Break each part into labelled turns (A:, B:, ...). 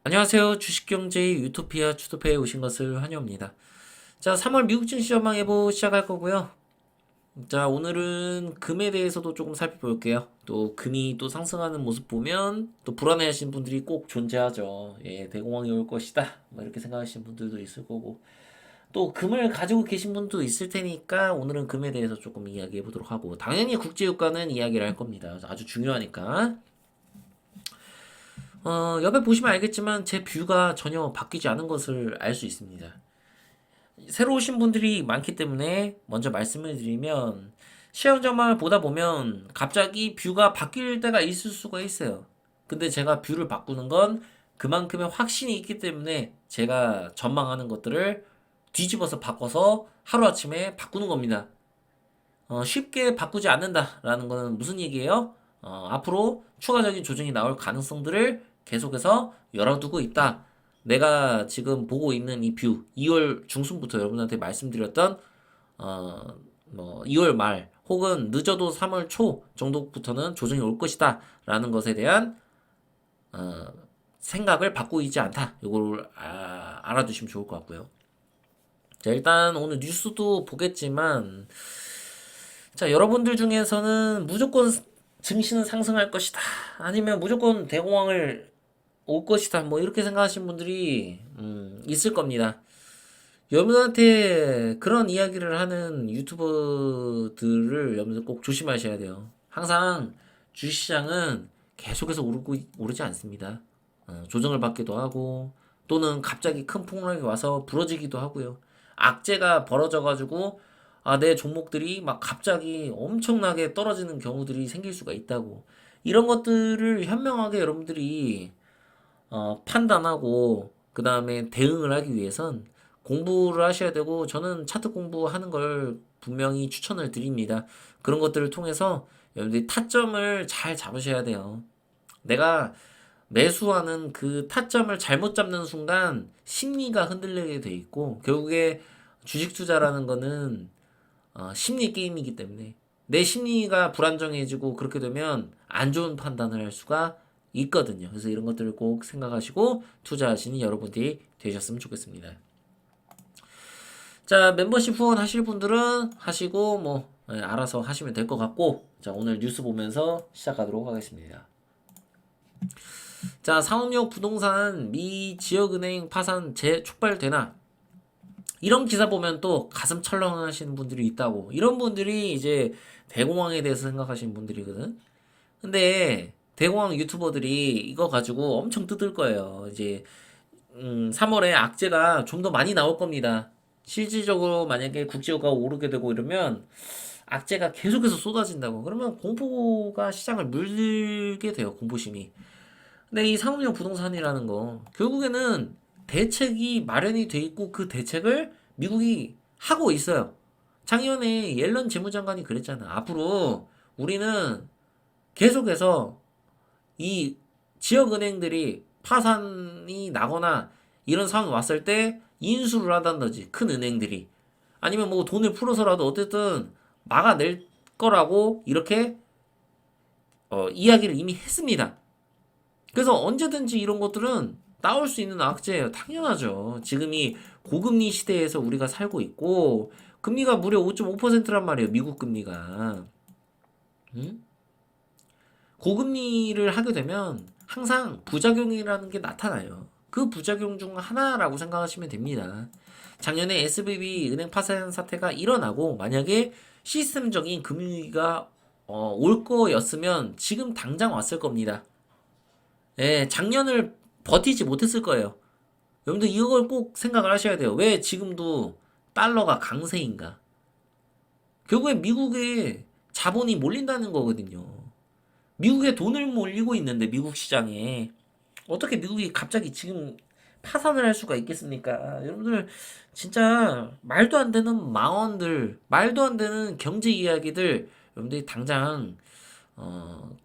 A: 안녕하세요. 주식경제의 유토피아 추토피아에 오신 것을 환영합니다. 자, 3월 미국 증시 전망 예보 시작할 거고요. 자, 오늘은 금에 대해서도 조금 살펴볼게요. 또 금이 또 상승하는 모습 보면 또 불안해하시는 분들이 꼭 존재하죠. 예, 대공황이 올 것이다. 뭐 이렇게 생각하시는 분들도 있을 거고. 또 금을 가지고 계신 분도 있을 테니까 오늘은 금에 대해서 조금 이야기해 보도록 하고 당연히 국제유가는 이야기를 할 겁니다. 아주 중요하니까. 옆에 보시면 알겠지만 제 뷰가 전혀 바뀌지 않은 것을 알 수 있습니다. 새로 오신 분들이 많기 때문에 먼저 말씀을 드리면 시험 전망을 보다 보면 갑자기 뷰가 바뀔 때가 있을 수가 있어요. 근데 제가 뷰를 바꾸는 건 그만큼의 확신이 있기 때문에 제가 전망하는 것들을 뒤집어서 바꿔서 하루아침에 바꾸는 겁니다. 쉽게 바꾸지 않는다라는 것은 무슨 얘기예요? 앞으로 추가적인 조정이 나올 가능성들을 계속해서 열어두고 있다. 내가 지금 보고 있는 이 뷰, 2월 중순부터 여러분한테 말씀드렸던, 어, 2월 말, 혹은 늦어도 3월 초 정도부터는 조정이 올 것이다. 라는 것에 대한, 어, 생각을 바꾸고 있지 않다. 이걸 알아두시면 좋을 것 같고요. 자, 일단 오늘 뉴스도 보겠지만, 자, 여러분들 중에서는 무조건 증시는 상승할 것이다. 아니면 무조건 대공황을 올 것이다. 뭐 이렇게 생각하시는 분들이 있을 겁니다. 여러분한테 그런 이야기를 하는 유튜버들을 여러분들 꼭 조심하셔야 돼요. 항상 주식시장은 계속해서 오르지 않습니다. 조정을 받기도 하고 또는 갑자기 큰 폭락이 와서 부러지기도 하고요. 악재가 벌어져가지고 내 종목들이 막 갑자기 엄청나게 떨어지는 경우들이 생길 수가 있다고. 이런 것들을 현명하게 여러분들이 판단하고 그 다음에 대응을 하기 위해선 공부를 하셔야 되고 저는 차트 공부하는 걸 분명히 추천을 드립니다. 그런 것들을 통해서 여러분들이 타점을 잘 잡으셔야 돼요. 내가 매수하는 그 타점을 잘못 잡는 순간 심리가 흔들리게 돼 있고 결국에 주식 투자라는 거는 심리 게임이기 때문에 내 심리가 불안정해지고 그렇게 되면 안 좋은 판단을 할 수가 있거든요. 그래서 이런 것들을 꼭 생각하시고 투자하시는 여러분들이 되셨으면 좋겠습니다. 자, 멤버십 후원 하실 분들은 하시고 알아서 하시면 될 것 같고 자, 오늘 뉴스 보면서 시작하도록 하겠습니다. 자, 상업용 부동산 미 지역은행 파산 재촉발되나? 이런 기사 보면 또 가슴 철렁하시는 분들이 있다고. 이런 분들이 이제 대공황에 대해서 생각하시는 분들이거든. 근데 대공황 유튜버들이 이거 가지고 엄청 뜯을 거예요. 이제 3월에 악재가 좀 더 많이 나올 겁니다. 실질적으로 만약에 국제유가가 오르게 되고 이러면 악재가 계속해서 쏟아진다고. 그러면 공포가 시장을 물게 돼요. 공포심이. 근데 이 상업용 부동산이라는 거 결국에는 대책이 마련이 돼 있고 그 대책을 미국이 하고 있어요. 작년에 옐런 재무장관이 그랬잖아. 앞으로 우리는 계속해서 이 지역은행들이 파산이 나거나 이런 상황이 왔을 때 인수를 하단지 큰 은행들이 아니면 뭐 돈을 풀어서라도 어쨌든 막아낼 거라고 이렇게 이야기를 이미 했습니다. 그래서 언제든지 이런 것들은 나올 수 있는 악재예요. 당연하죠. 지금이 고금리 시대에서 우리가 살고 있고 금리가 무려 5.5%란 말이에요. 미국 금리가. 응? 고금리를 하게 되면 항상 부작용이라는 게 나타나요. 그 부작용 중 하나라고 생각하시면 됩니다. 작년에 SVB 은행 파산 사태가 일어나고 만약에 시스템적인 금융위기가 올 거였으면 지금 당장 왔을 겁니다. 예, 작년을 버티지 못했을 거예요. 여러분들 이걸 꼭 생각을 하셔야 돼요. 왜 지금도 달러가 강세인가? 결국에 미국에 자본이 몰린다는 거거든요. 미국에 돈을 몰리고 있는데 미국 시장에 어떻게 미국이 갑자기 지금 파산을 할 수가 있겠습니까? 여러분들 진짜 말도 안 되는 망언들, 말도 안 되는 경제 이야기들 여러분들이 당장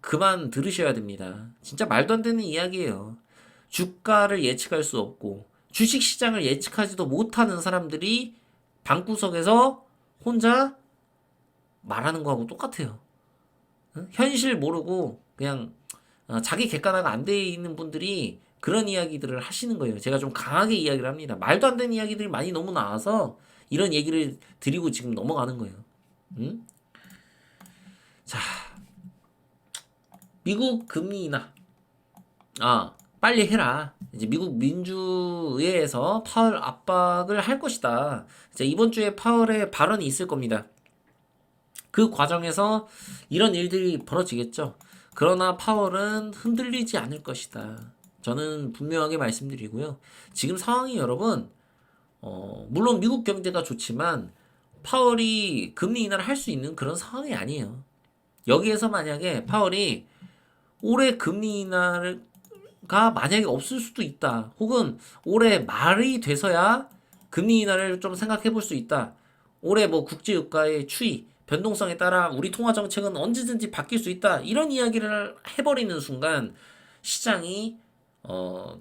A: 그만 들으셔야 됩니다. 진짜 말도 안 되는 이야기예요. 주가를 예측할 수 없고 주식 시장을 예측하지도 못하는 사람들이 방구석에서 혼자 말하는 거하고 똑같아요. 응? 현실 모르고 그냥 자기 객관화가 안 돼 있는 분들이 그런 이야기들을 하시는 거예요. 제가 좀 강하게 이야기를 합니다. 말도 안 되는 이야기들이 많이 너무 나와서 이런 얘기를 드리고 지금 넘어가는 거예요. 음? 자, 미국 금리 인하. 빨리 해라. 이제 미국 민주의회에서 파월 압박을 할 것이다. 이제 이번 주에 파월의 발언이 있을 겁니다. 그 과정에서 이런 일들이 벌어지겠죠. 그러나 파월은 흔들리지 않을 것이다. 저는 분명하게 말씀드리고요. 지금 상황이 여러분, 물론 미국 경제가 좋지만 파월이 금리 인하를 할 수 있는 그런 상황이 아니에요. 여기에서 만약에 파월이 올해 금리 인하가 만약에 없을 수도 있다. 혹은 올해 말이 돼서야 금리 인하를 좀 생각해 볼 수 있다. 올해 뭐 국제유가의 추이, 변동성에 따라 우리 통화 정책은 언제든지 바뀔 수 있다. 이런 이야기를 해버리는 순간 시장이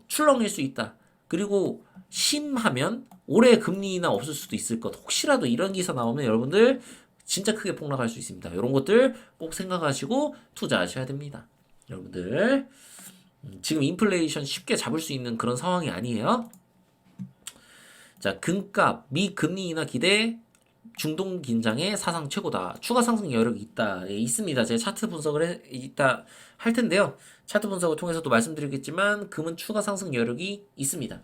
A: 출렁일 수 있다. 그리고 심하면 올해 금리 인하 없을 수도 있을 것. 혹시라도 이런 기사 나오면 여러분들 진짜 크게 폭락할 수 있습니다. 이런 것들 꼭 생각하시고 투자하셔야 됩니다. 여러분들 지금 인플레이션 쉽게 잡을 수 있는 그런 상황이 아니에요. 자, 금값, 미 금리 인하 기대, 중동 긴장의 사상 최고다. 추가 상승 여력이 있다. 예, 있습니다. 제가 차트 분석을 이따 할 텐데요. 차트 분석을 통해서도 말씀드리겠지만 금은 추가 상승 여력이 있습니다.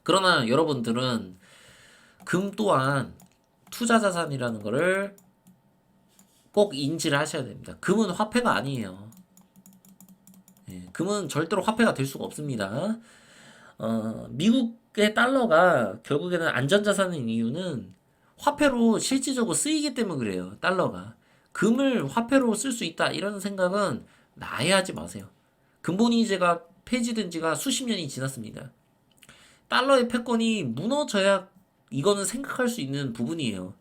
A: 그러나 여러분들은 금 또한 투자 자산이라는 거를 꼭 인지를 하셔야 됩니다. 금은 화폐가 아니에요. 예, 금은 절대로 화폐가 될 수가 없습니다. 미국의 달러가 결국에는 안전자산인 이유는 화폐로 실질적으로 쓰이기 때문에 그래요. 달러가. 금을 화폐로 쓸 수 있다. 이런 생각은 나야 하지 마세요. 근본이제가 폐지된 지가 수십 년이 지났습니다. 달러의 패권이 무너져야 이거는 생각할 수 있는 부분이에요.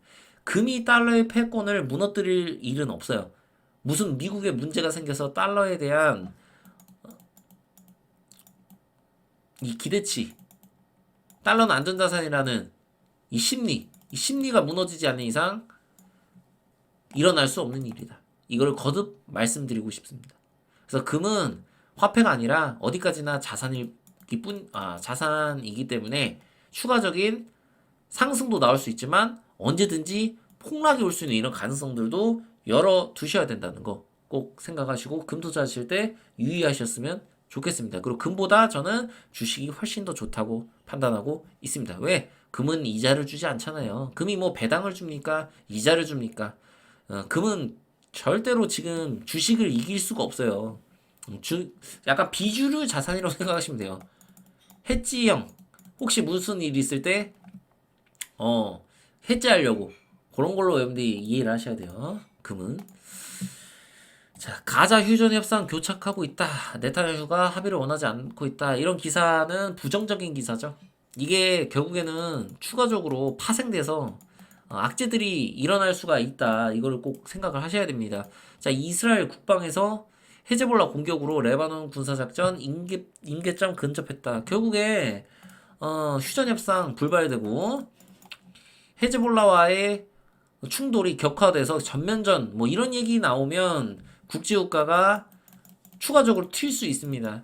A: 금이 달러의 패권을 무너뜨릴 일은 없어요. 무슨 미국에 문제가 생겨서 달러에 대한 이 기대치, 달러는 안전자산이라는 이 심리가 무너지지 않는 이상 일어날 수 없는 일이다. 이걸 거듭 말씀드리고 싶습니다. 그래서 금은 화폐가 아니라 어디까지나 자산이기 때문에 추가적인 상승도 나올 수 있지만 언제든지 폭락이 올 수 있는 이런 가능성들도 열어 두셔야 된다는 거 꼭 생각하시고 금 투자하실 때 유의하셨으면 좋겠습니다. 그리고 금보다 저는 주식이 훨씬 더 좋다고 판단하고 있습니다. 왜? 금은 이자를 주지 않잖아요. 금이 뭐 배당을 줍니까? 이자를 줍니까? 금은 절대로 지금 주식을 이길 수가 없어요. 약간 비주류 자산이라고 생각하시면 돼요. 해지형. 혹시 무슨 일이 있을 때, 해지하려고. 그런 걸로 여러분들이 이해를 하셔야 돼요. 금은. 자, 가자 휴전 협상 교착하고 있다. 네타냐후가 합의를 원하지 않고 있다. 이런 기사는 부정적인 기사죠. 이게 결국에는 추가적으로 파생돼서 악재들이 일어날 수가 있다. 이걸 꼭 생각을 하셔야 됩니다. 자, 이스라엘 국방에서 헤즈볼라 공격으로 레바논 군사작전 임계점 근접했다. 결국에 휴전 협상 불발되고 헤즈볼라와의 충돌이 격화돼서 전면전 뭐 이런 얘기 나오면 국제유가가 추가적으로 튈 수 있습니다.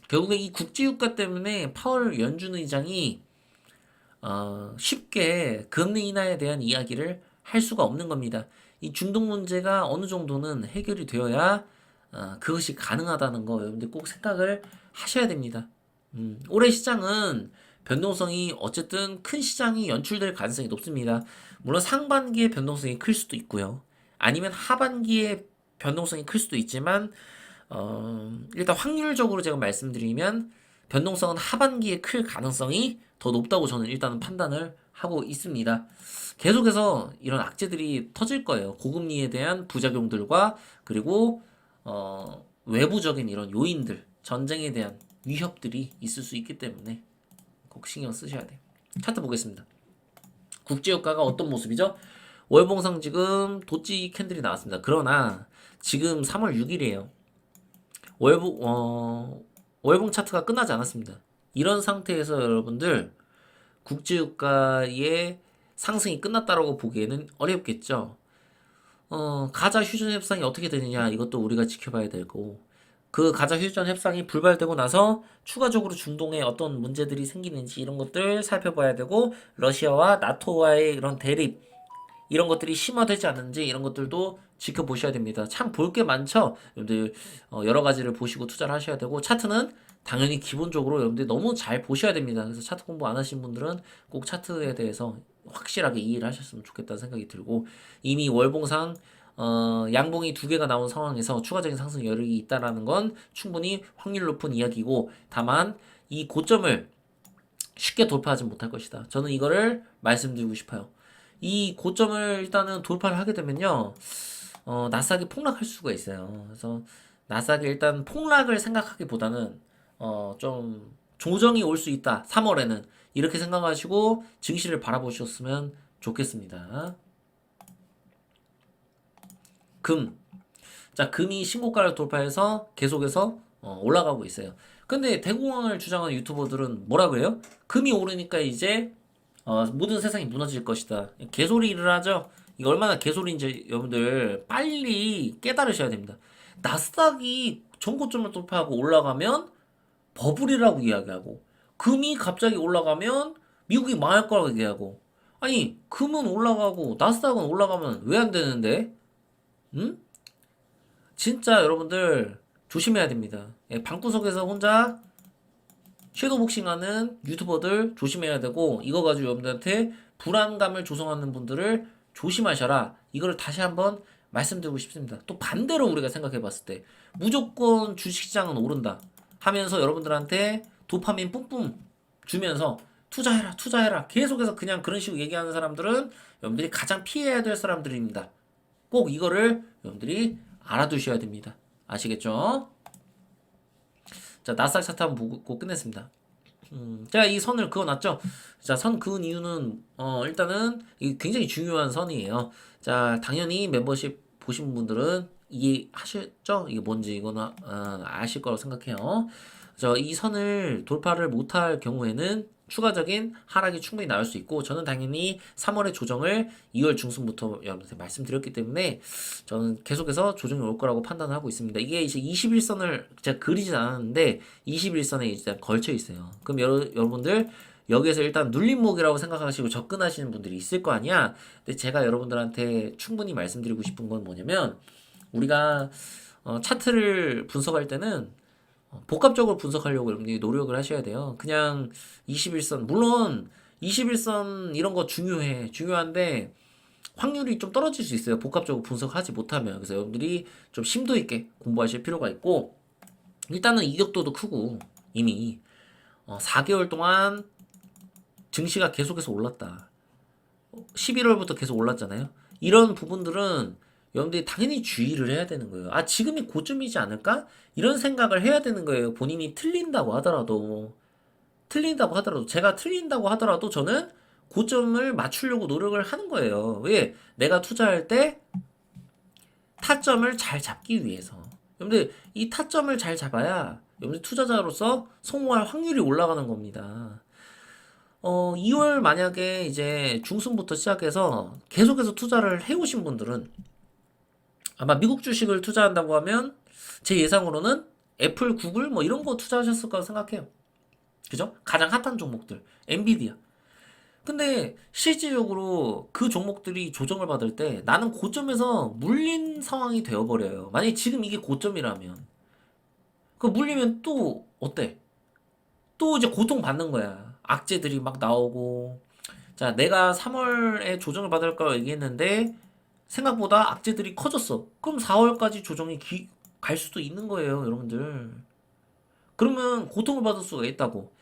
A: 결국에 이 국제유가 때문에 파월 연준 의장이 쉽게 금리 인하에 대한 이야기를 할 수가 없는 겁니다. 이 중동 문제가 어느 정도는 해결이 되어야 그것이 가능하다는 거 여러분들 꼭 생각을 하셔야 됩니다. 올해 시장은 변동성이 어쨌든 큰 시장이 연출될 가능성이 높습니다. 물론 상반기에 변동성이 클 수도 있고요. 아니면 하반기에 변동성이 클 수도 있지만 일단 확률적으로 제가 말씀드리면 변동성은 하반기에 클 가능성이 더 높다고 저는 일단은 판단을 하고 있습니다. 계속해서 이런 악재들이 터질 거예요. 고금리에 대한 부작용들과 그리고 외부적인 이런 요인들, 전쟁에 대한 위협들이 있을 수 있기 때문에 꼭 신경 쓰셔야 돼요. 차트 보겠습니다. 국제유가가 어떤 모습이죠? 월봉상 지금 도지 캔들이 나왔습니다. 그러나 지금 3월 6일이에요. 월봉 차트가 끝나지 않았습니다. 이런 상태에서 여러분들 국제유가의 상승이 끝났다라고 보기에는 어렵겠죠. 가자 휴전 협상이 어떻게 되느냐 이것도 우리가 지켜봐야 되고 그 가자 휴전 협상이 불발되고 나서 추가적으로 중동에 어떤 문제들이 생기는지 이런 것들 살펴봐야 되고 러시아와 나토와의 이런 대립 이런 것들이 심화되지 않는지 이런 것들도 지켜보셔야 됩니다. 참 볼 게 많죠. 여러분들 여러 가지를 보시고 투자를 하셔야 되고 차트는 당연히 기본적으로 여러분들 너무 잘 보셔야 됩니다. 그래서 차트 공부 안 하신 분들은 꼭 차트에 대해서 확실하게 이해를 하셨으면 좋겠다는 생각이 들고 이미 월봉상 양봉이 두 개가 나온 상황에서 추가적인 상승 여력이 있다라는 건 충분히 확률 높은 이야기고 다만 이 고점을 쉽게 돌파하지 못할 것이다. 저는 이거를 말씀드리고 싶어요. 이 고점을 일단은 돌파를 하게 되면요, 나스닥이 폭락할 수가 있어요. 그래서 나스닥이 일단 폭락을 생각하기보다는 좀 조정이 올 수 있다. 3월에는 이렇게 생각하시고 증시를 바라보셨으면 좋겠습니다. 금. 자, 금이 신고가를 돌파해서 계속해서 올라가고 있어요. 근데 대공황을 주장하는 유튜버들은 뭐라 그래요? 금이 오르니까 이제 모든 세상이 무너질 것이다. 개소리를 하죠. 이거 얼마나 개소리인지 여러분들 빨리 깨달으셔야 됩니다. 나스닥이 전고점을 돌파하고 올라가면 버블이라고 이야기하고 금이 갑자기 올라가면 미국이 망할 거라고 얘기하고 아니 금은 올라가고 나스닥은 올라가면 왜 안 되는데? 응? 진짜 여러분들 조심해야 됩니다. 예, 방구석에서 혼자 섀도우 복싱하는 유튜버들 조심해야 되고 이거 가지고 여러분들한테 불안감을 조성하는 분들을 조심하셔라. 이거를 다시 한번 말씀드리고 싶습니다. 또 반대로 우리가 생각해 봤을 때 무조건 주식시장은 오른다 하면서 여러분들한테 도파민 뿜뿜 주면서 투자해라 투자해라 계속해서 그냥 그런 식으로 얘기하는 사람들은 여러분들이 가장 피해야 될 사람들입니다. 꼭 이거를 여러분들이 알아두셔야 됩니다. 아시겠죠? 자, 나스닥 차트 한번 보고 끝냈습니다. 제가 이 선을 그어놨죠? 자, 선 그은 이유는, 일단은, 이 굉장히 중요한 선이에요. 자, 당연히 멤버십 보신 분들은 이해하셨죠? 이게 뭔지, 이거는, 아실 거라고 생각해요. 이 선을 돌파를 못할 경우에는 추가적인 하락이 충분히 나올 수 있고, 저는 당연히 3월의 조정을 2월 중순부터 여러분한테 말씀드렸기 때문에, 저는 계속해서 조정이 올 거라고 판단을 하고 있습니다. 이게 이제 21선을 제가 그리진 않았는데 21선에 이제 걸쳐 있어요. 그럼 여러분들 여기에서 일단 눌림목이라고 생각하시고 접근하시는 분들이 있을 거 아니야. 근데 제가 여러분들한테 충분히 말씀드리고 싶은 건 뭐냐면 우리가 차트를 분석할 때는 복합적으로 분석하려고 여러분들이 노력을 하셔야 돼요. 그냥 21선 물론 21선 이런 거 중요한데 확률이 좀 떨어질 수 있어요. 복합적으로 분석하지 못하면. 그래서 여러분들이 좀 심도 있게 공부하실 필요가 있고, 일단은 이격도도 크고, 이미, 4개월 동안 증시가 계속해서 올랐다. 11월부터 계속 올랐잖아요. 이런 부분들은 여러분들이 당연히 주의를 해야 되는 거예요. 아, 지금이 고점이지 않을까? 이런 생각을 해야 되는 거예요. 본인이 틀린다고 하더라도. 제가 틀린다고 하더라도 저는 고점을 맞추려고 노력을 하는 거예요. 왜? 내가 투자할 때 타점을 잘 잡기 위해서. 여러분들, 이 타점을 잘 잡아야 여러분들 투자자로서 성공할 확률이 올라가는 겁니다. 2월 만약에 이제 중순부터 시작해서 계속해서 투자를 해오신 분들은 아마 미국 주식을 투자한다고 하면 제 예상으로는 애플, 구글 뭐 이런 거 투자하셨을 거라고 생각해요. 그죠? 가장 핫한 종목들. 엔비디아. 근데 실질적으로 그 종목들이 조정을 받을 때 나는 고점에서 물린 상황이 되어버려요. 만약에 지금 이게 고점이라면. 그 물리면 또 어때? 또 이제 고통받는 거야. 악재들이 막 나오고. 자, 내가 3월에 조정을 받을 거라고 얘기했는데 생각보다 악재들이 커졌어. 그럼 4월까지 조정이 갈 수도 있는 거예요, 여러분들. 그러면 고통을 받을 수가 있다고.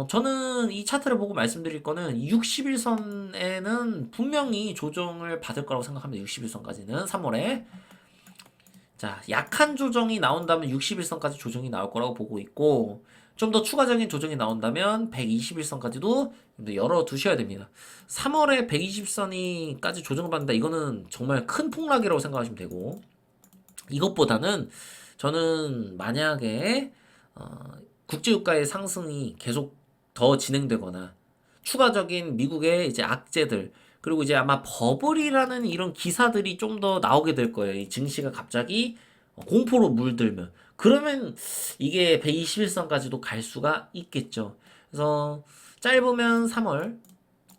A: 저는 이 차트를 보고 말씀드릴 거는 60일선에는 분명히 조정을 받을 거라고 생각합니다. 60일선까지는 3월에. 자, 약한 조정이 나온다면 60일선까지 조정이 나올 거라고 보고 있고, 좀 더 추가적인 조정이 나온다면 120일선까지도 열어두셔야 됩니다. 3월에 120선이까지 조정을 받는다. 이거는 정말 큰 폭락이라고 생각하시면 되고, 이것보다는 저는 만약에 국제유가의 상승이 계속 더 진행되거나 추가적인 미국의 이제 악재들 그리고 이제 아마 버블이라는 이런 기사들이 좀 더 나오게 될 거예요. 이 증시가 갑자기 공포로 물들면 그러면 이게 121선까지도 갈 수가 있겠죠. 그래서 짧으면 3월,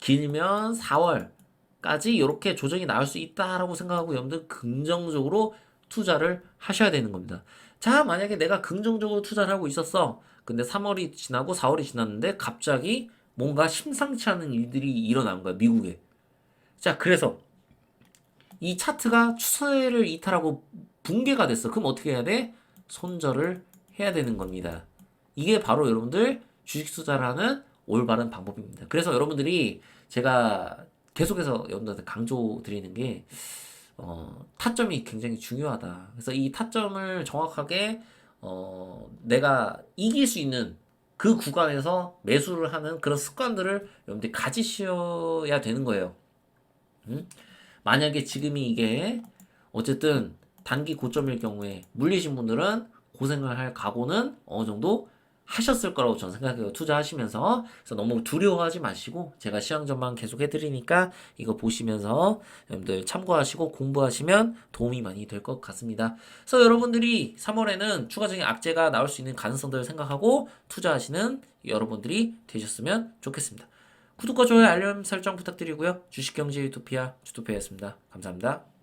A: 길면 4월까지 이렇게 조정이 나올 수 있다라고 생각하고 여러분들 긍정적으로 투자를 하셔야 되는 겁니다. 자, 만약에 내가 긍정적으로 투자를 하고 있었어. 근데 3월이 지나고 4월이 지났는데 갑자기 뭔가 심상치 않은 일들이 일어난 거야, 미국에. 자, 그래서 이 차트가 추세를 이탈하고 붕괴가 됐어. 그럼 어떻게 해야 돼? 손절을 해야 되는 겁니다. 이게 바로 여러분들 주식 투자를 하는 올바른 방법입니다. 그래서 여러분들이 제가 계속해서 여러분들한테 강조 드리는 게 타점이 굉장히 중요하다. 그래서 이 타점을 정확하게 내가 이길 수 있는 그 구간에서 매수를 하는 그런 습관들을 여러분들이 가지셔야 되는 거예요. 음? 만약에 지금이 이게 어쨌든 단기 고점일 경우에 물리신 분들은 고생을 할 각오는 어느 정도 하셨을 거라고 저는 생각해요. 투자하시면서. 그래서 너무 두려워하지 마시고 제가 시황 전망 계속 해드리니까 이거 보시면서 여러분들 참고하시고 공부하시면 도움이 많이 될 것 같습니다. 그래서 여러분들이 3월에는 추가적인 악재가 나올 수 있는 가능성들을 생각하고 투자하시는 여러분들이 되셨으면 좋겠습니다. 구독과 좋아요, 알림 설정 부탁드리고요. 주식경제 유토피아 주토피아였습니다. 감사합니다.